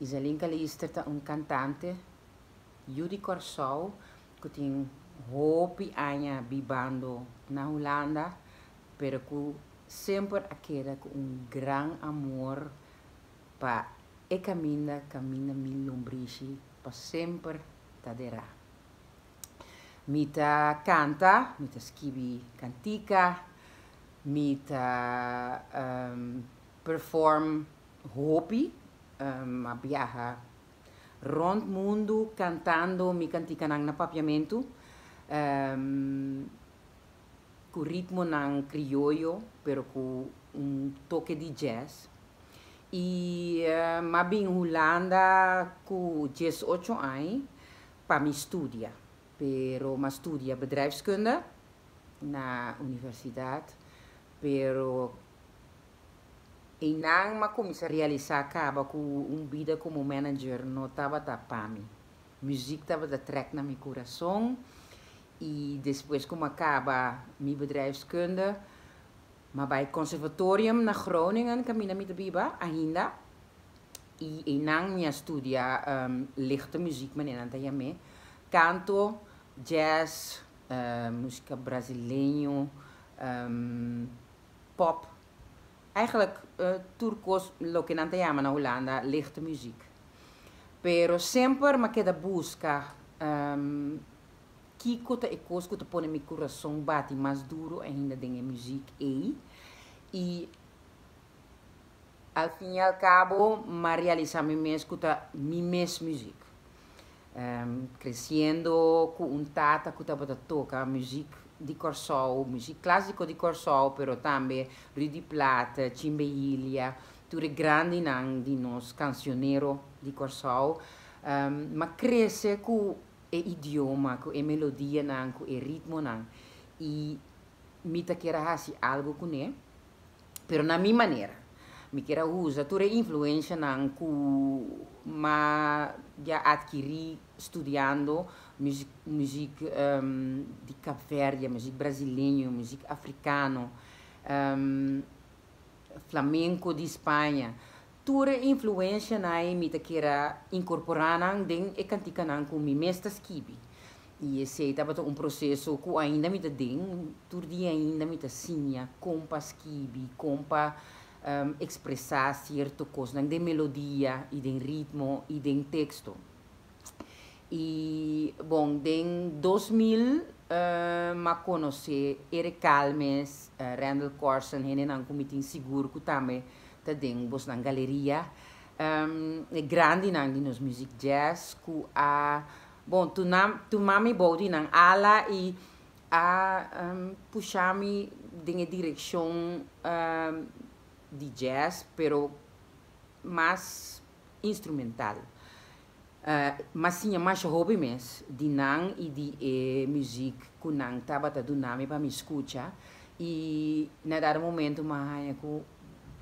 Isalinka Lister un cantante, Judy Corsau, que tem hopi anya bibando na Holanda, pero que sempre aquela com gran amor para caminha mil lombrici, para sempre tadera. Mita canta, mita skibi cantica, mita perform hopi, ma viaja rond mundo cantando mi cantica nang na papiamento, com ritmo nang criollo, pero com toque de jazz. E ma bin Holanda com 18 anos para me estudar, pero ma studia bedrijfskunde na universidade, pero inang ma começa a realizar acaba com vida como manager não estava da PAMI. Muziek estava da trek na meu coração e depois como acaba minha bedrijfskunde, maar bij het conservatorium naar Groningen, Camina Mitabiba, ainda. E inang minha studia lichte muziek, meneer Antayame. Canto, jazz, música brasileño, pop. Eigenlijk turcos, lo que Antayama na Holanda, lichte muziek. Pero sempre me queda busca Kiko e coisas que põe meu coração bate mais duro ainda em música e ao fim e ao cabo me realizar minha música crescendo com tata que estava toca música de Corsau, música clássica de Corsau, pero também Rudy Plata, Chimbeilha, tudo grande nang de nós cancioneiro de Corsau, mas cresce com e idioma, com e melodia, com e ritmo, e me quero fazer algo com ele, pero na minha maneira. Me quero usar toda a influência que já adquiri estudando música de Cabo Verde, música brasileira, música africana, flamenco de Espanha. Toda a influência me quero incorporar dentro e cantar com minha mestra skibi. E esse estava processo que ainda me dentro, todo dia ainda me sinha, compa skibi, compa expressar certo coisa, de melodia, e de ritmo, e de texto. E, bom, em 2000, me conheci Eric Calmes, Randall Corson, e não cometi seguro que também tem na galeria. É grande na nos music jazz, que bom, tu mami body na ala e puxar-me em direção de jazz, pero mais instrumental. Mas sim, mais hobby mesmo, de nan e de música que nan estava do nome para me escutar. E na dado momento, mas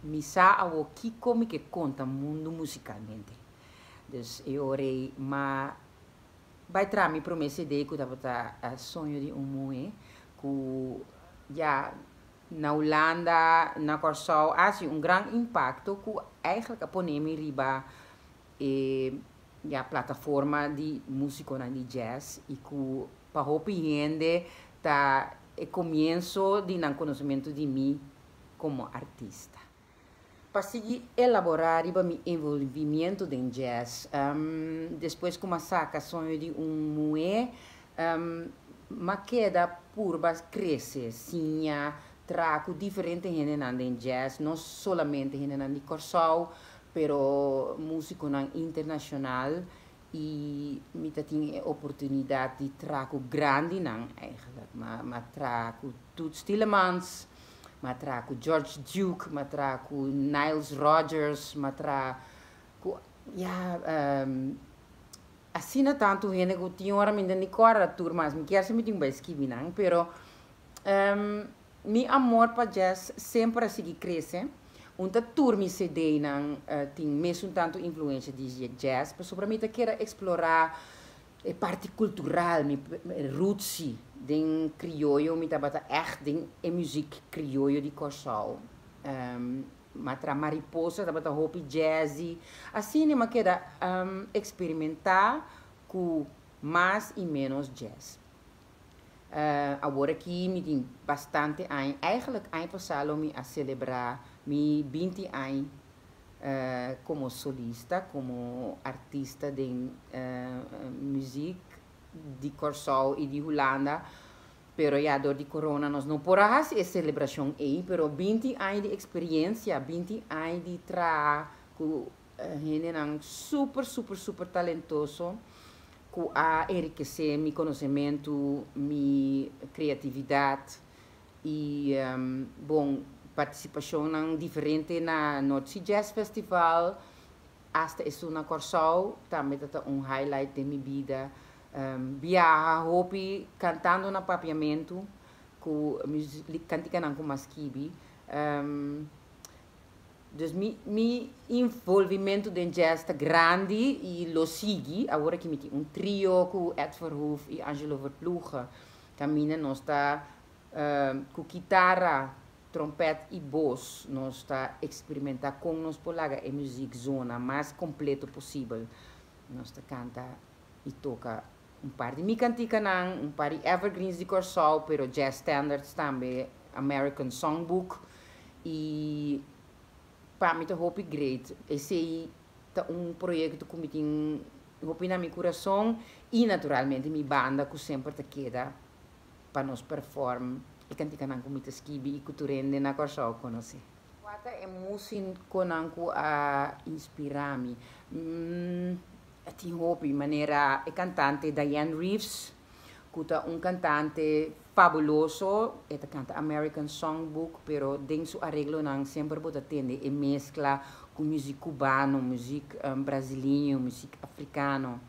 me sa o que como que conta mundo musicalmente. Dus eu orei, mas vai trazer me promessa de que eu estava sonho de mulher que já na Holanda, na Corsau, há grande impacto que eigenlijk põe-me riba a plataforma de música de jazz e que para o gente tá o começo de não conhecimento de mim como artista. Para seguir elaborar o meu envolvimento em jazz, depois que eu saca sonho de mulher, me queda purba crescer, sim, trago diferente gente em jazz, não somente gente de Corsau, pero músico internacional e me tem a oportunidade de trago grande eigenlijk, mas trago Toots Tillemans, mas trago George Duke, mas trago Niles Rodgers, mas trago assim não tanto gente que tinha hora me dando cora turma, mas me quer se me tem bem esquivinang, pero meu amor para jazz sempre assim cresce. Uma turma CD tem mesmo tanto influência de jazz, mas para mim eu quero explorar a parte cultural, a roots criollo, me estava echt a música criollo de Corsau. matra mariposa, tá bata hopi jazzy. Assim, né, queda experimentar com mais e menos jazz. Agora que me tem bastante anos, eigenlijk ano passado me a celebrar me 20 anos como solista, como artista de música de Corsol e de Holanda. Pero ya door die corona nós não podemos essa celebração aí, pero 20 anos de experiência, 20 anos de trabalho, com gente super talentoso, com a enriquecer meu conhecimento, minha criatividade e bom participação em diferente na North Jazz Festival, hasta isso na Corsol, também é highlight de minha vida. Viaja, hopi, cantando na papiamento, com canticando com maskibi. Dus mi envolvimento de jazz está grande e lo sigo. Agora que me tem trio com Ed Verhoef e Angelo Verploegen. Camina nós está com guitarra, trompete e voz. Nós está experimentar com nós polaga a música zona mais completa possível. Nós está canta e toca par de cantica nang, par de evergreens de Corsol, pero jazz standards também, American Songbook e para mim tá hope great. Esse é projeto que me tem hope na meu coração e naturalmente minha banda que sempre te queda para nós perform e cantica nang com muita skibi e culturende na Corsol conhece. Qual é a música que nanku a inspirar-me? Tinha hobby, maneira é cantante Diane Reeves, que é cantante fabuloso, ela canta American Songbook, pero dentro seu arreglo não sempre pode atender e mescla com música cubana, música brasileira, música africana.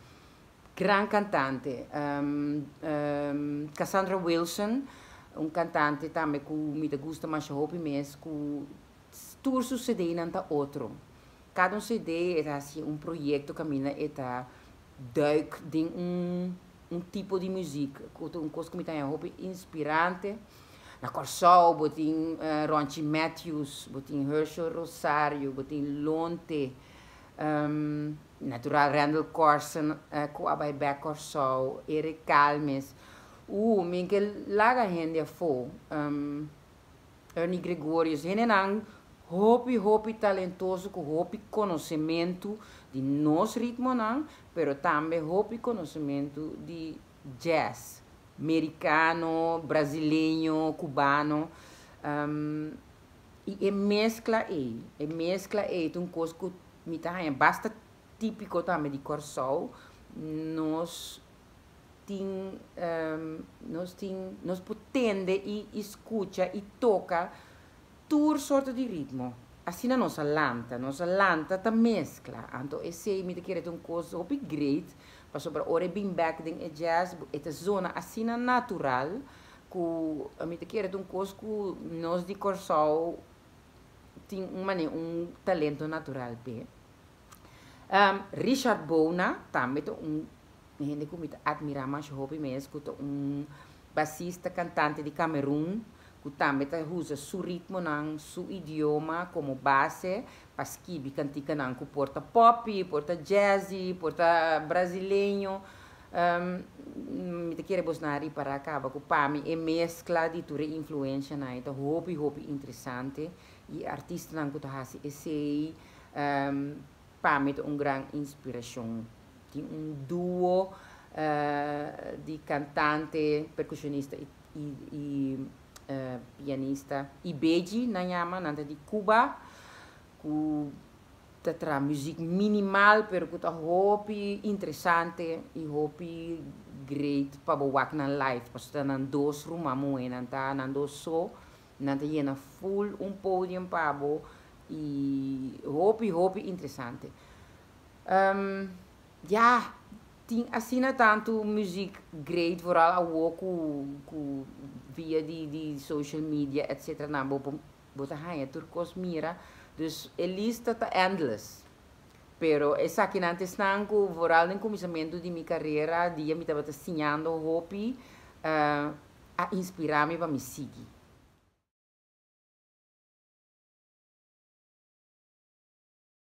Gran cantante, Cassandra Wilson, cantante também que me gusta mais hobby mesmo, que tudo sucede em outro. Cada CD é assim projeto que mina está duik em tipo de música, coisa que me tem hobby inspirante. Na Corsol, botin Ronchi Matthews, botin Herschel Rosario, botin Lonte, natural Randall Corson, com a Back Corsol, Eric Calmes, minha laga gente fo, Ernie Gregorius, gente não hopi talentoso, com hopi conhecimento de nosso ritmo, não, pero também hopi conhecimento de jazz, americano, brasileiro, cubano, e mescla coisa que me tá basta típico também de Corsol, nós pretende e escuta e toca tour soorten di ritmo. Assim na nossa lanta ta mescla. Então, esse me quer coisa op great, para sobre ore bem back ding jazz, esta zona assim natural, que me quer coisa que nós de Corsol tem talento natural pe. Richard Bona também gente que me admira mais hobby mesmo, que bassista cantante de Camerún, que também usa seu ritmo, seu idioma como base, para escrever cantica que porta pop, porta jazzy, porta brasileiro. Me quero buscar para acabar com para mim é mescla de toda influência na então hobby interessante e artista que tá assim esse para mim é grande inspiração. Tem duo de cantante, percussionista e pianista Ibeji na Yama, nanta de Cuba, que tra música minimal, pero que hopi interessante e hopi great para boak na live, para na dos ruma moe, nanta na dos so, nanta yena full podium para bo e hopi interessante. Ja, tem assim tanto música great, vooral ook via die social media, etc. Na bota haya turcos mira, dus a lista tá endless. Pero essa aqui antes nango, vooral no começamento de minha carreira, dia me estava ensinando hobby a inspirar-me para me seguir.